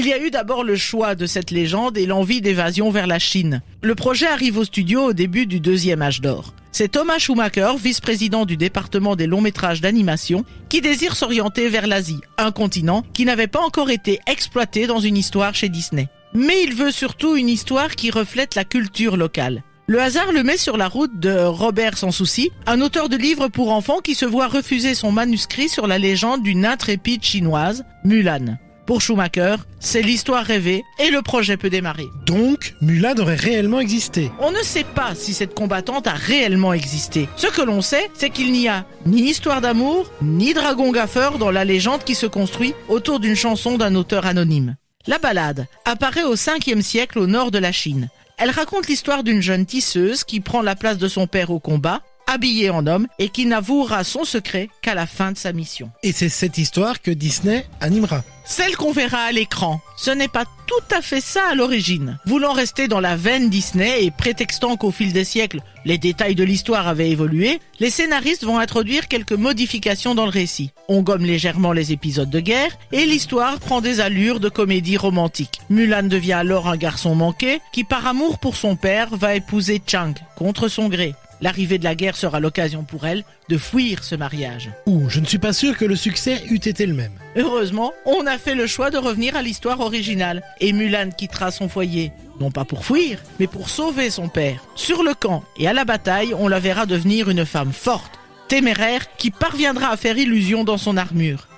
Il y a eu d'abord le choix de cette légende et l'envie d'évasion vers la Chine. Le projet arrive au studio au début du deuxième âge d'or. C'est Thomas Schumacher, vice-président du département des longs métrages d'animation, qui désire s'orienter vers l'Asie, un continent qui n'avait pas encore été exploité dans une histoire chez Disney. Mais il veut surtout une histoire qui reflète la culture locale. Le hasard le met sur la route de Robert Sansouci, un auteur de livres pour enfants qui se voit refuser son manuscrit sur la légende d'une intrépide chinoise, Mulan. Pour Schumacher, c'est l'histoire rêvée et le projet peut démarrer. Donc, Mulan aurait réellement existé. On ne sait pas si cette combattante a réellement existé. Ce que l'on sait, c'est qu'il n'y a ni histoire d'amour, ni dragon gaffeur dans la légende qui se construit autour d'une chanson d'un auteur anonyme. La ballade apparaît au 5e siècle au nord de la Chine. Elle raconte l'histoire d'une jeune tisseuse qui prend la place de son père au combat, habillée en homme, et qui n'avouera son secret qu'à la fin de sa mission. Et c'est cette histoire que Disney animera. Celle qu'on verra à l'écran. Ce n'est pas tout à fait ça à l'origine. Voulant rester dans la veine Disney et prétextant qu'au fil des siècles, les détails de l'histoire avaient évolué, les scénaristes vont introduire quelques modifications dans le récit. On gomme légèrement les épisodes de guerre et l'histoire prend des allures de comédie romantique. Mulan devient alors un garçon manqué qui, par amour pour son père, va épouser Chang contre son gré. L'arrivée de la guerre sera l'occasion pour elle de fuir ce mariage. Je ne suis pas sûr que le succès eût été le même. Heureusement, on a fait le choix de revenir à l'histoire originale. Et Mulan quittera son foyer, non pas pour fuir, mais pour sauver son père. Sur le camp et à la bataille, on la verra devenir une femme forte, téméraire, qui parviendra à faire illusion dans son armure.